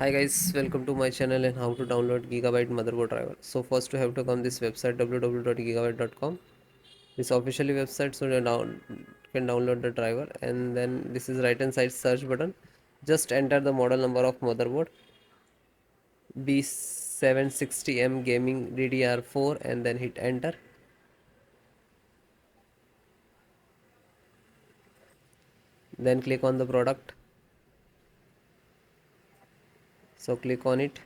Hi guys, welcome to my channel and how to download Gigabyte motherboard driver. So first you have to come this website www.gigabyte.com. This officially website so can download the driver, and then this is right hand side search button. Just enter the model number of motherboard B760M gaming DDR4 and then hit enter. Then click on the product. So click on it.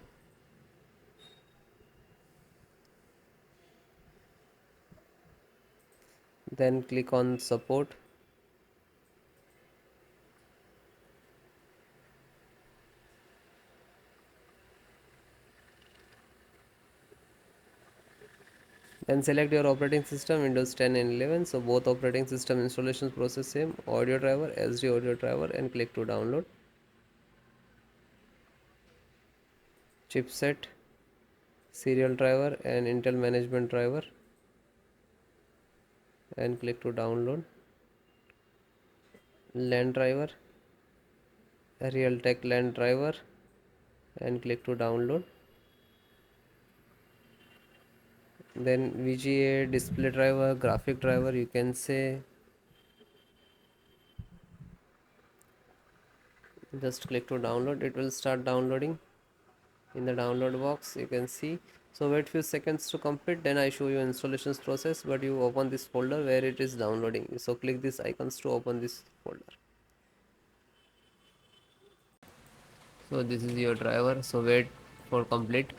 Then click on support. Then select your operating system Windows 10 and 11. So both operating system installations process same. Audio driver, SD audio driver, and click to download. Chipset, serial driver, and Intel management driver, and click to download. LAN driver, Realtek LAN driver, and click to download. Then VGA display driver, graphic driver, you can say. Just click to download. It will start downloading. In the download box you can see. So wait few seconds to complete, then I show you installations process, but you open this folder where it is downloading. So click these icons to open this folder. So this is your driver, so wait for complete.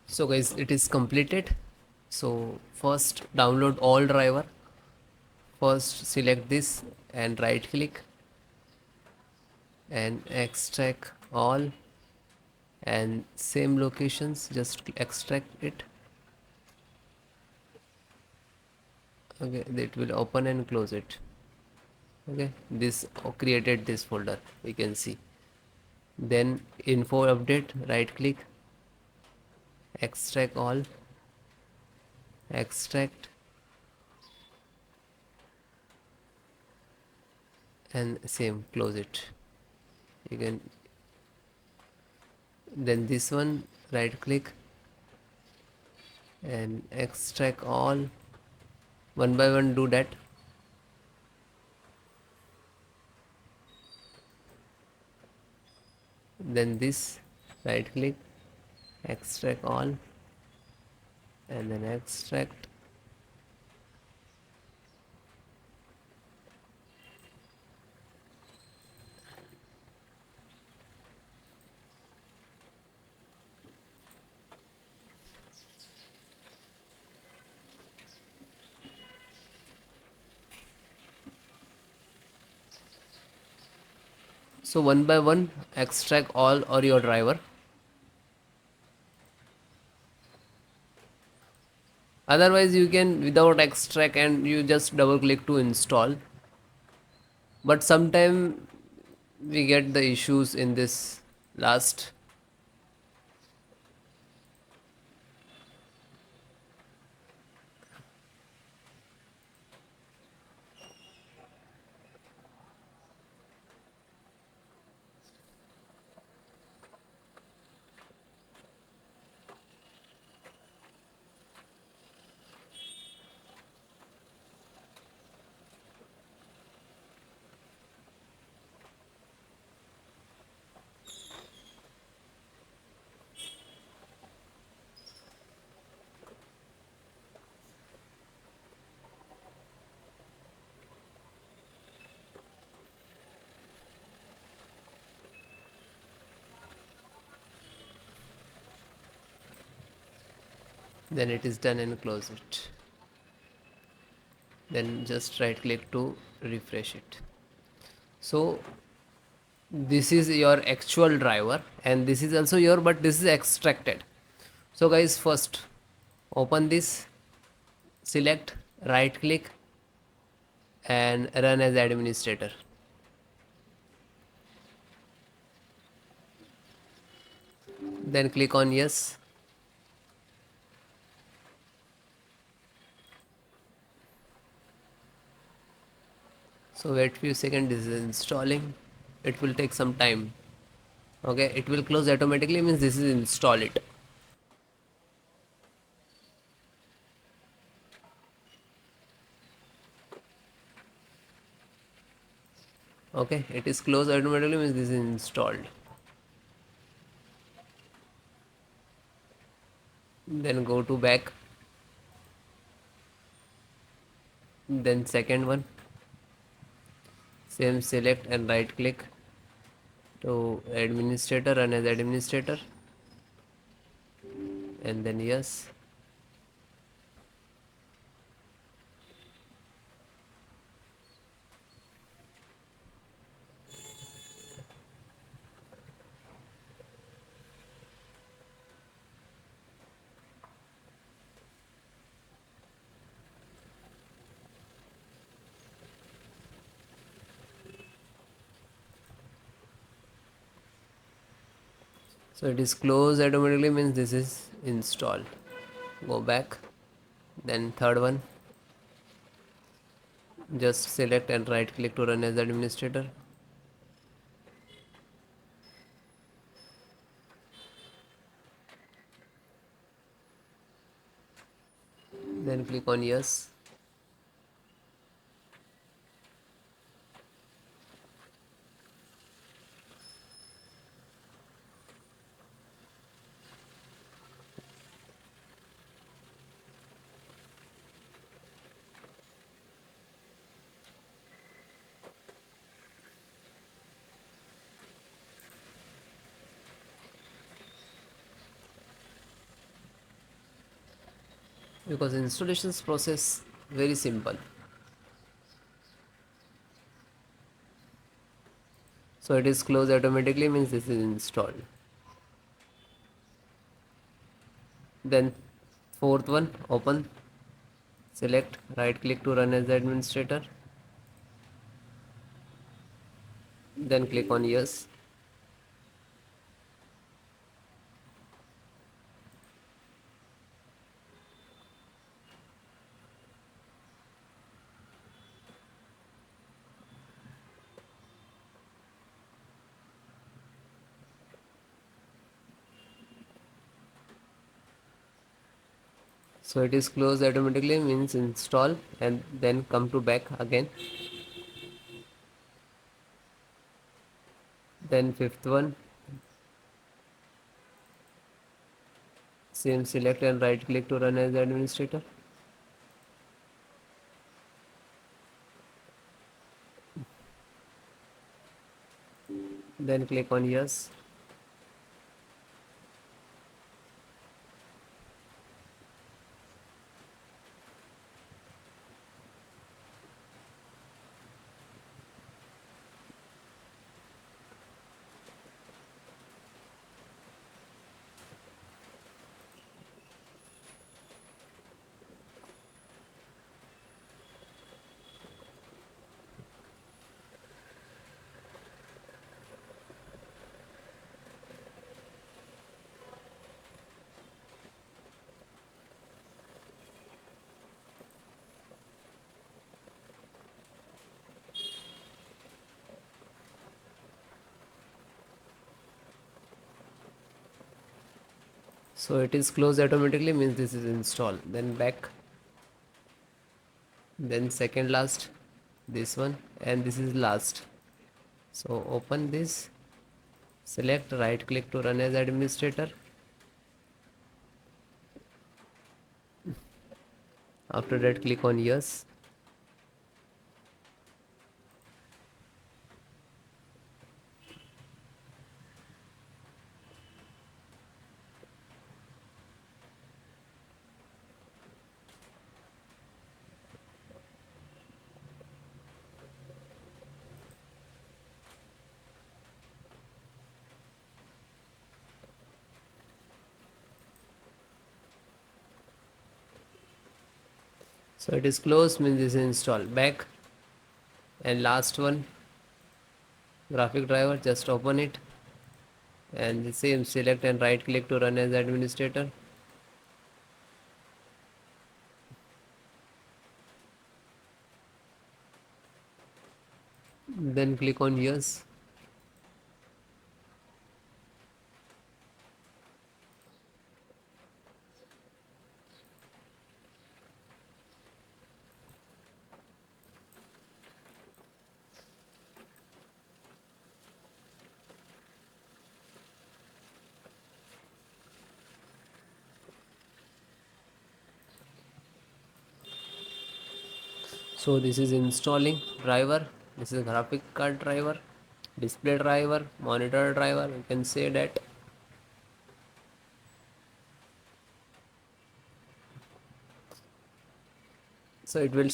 So guys, it is completed. So first download all driver. First select this and right click and extract all, and same locations just extract it. Okay, it will open and close it. Okay, this created this folder, we can see. Then info update, right click, extract all, extract, and same close it. You can then this one right click and extract all, one by one do that. Then this right click, extract all, and then extract. So one by one extract all or your driver. Otherwise you can without extract and you just double click to install, but sometime we get the issues in this last. Then it is done and close it. Then just right click to refresh it. So this is your actual driver and this is also your, but this is extracted. So guys, first open this, select, right click, and run as administrator. Then click on yes. So wait few seconds, this is installing. It will take some time. Okay, it will close automatically, means this is install it. Okay, it is closed automatically, means this is installed. Then go to back, then second one, same, select and right click to administrator, run as administrator, and then yes. So it is closed automatically, means this is installed. Go back, then third one, just select and right click to run as administrator, then click on yes. Because installations process very simple. So it is closed automatically, means this is installed. Then fourth one, open, select, right click to run as administrator, then click on yes. So it is closed automatically, means install, and then come to back again. Then fifth one, same, select and right click to run as administrator, then click on yes. So it is closed automatically, means this is installed. Then back, then second last, this one, and this is last. So open this, select, right click to run as administrator, after that click on yes. So it is closed, means this is installed. Back, and last one, graphic driver, just open it, and the same, select and right click to run as administrator, then click on yes. So this is installing driver, this is graphic card driver, display driver, monitor driver, you can say that. So it will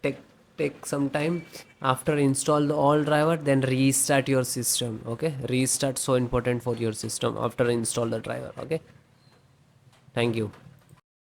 take take some time. After install the all driver, then restart your system. Okay, restart so important for your system after install the driver. Okay, thank you.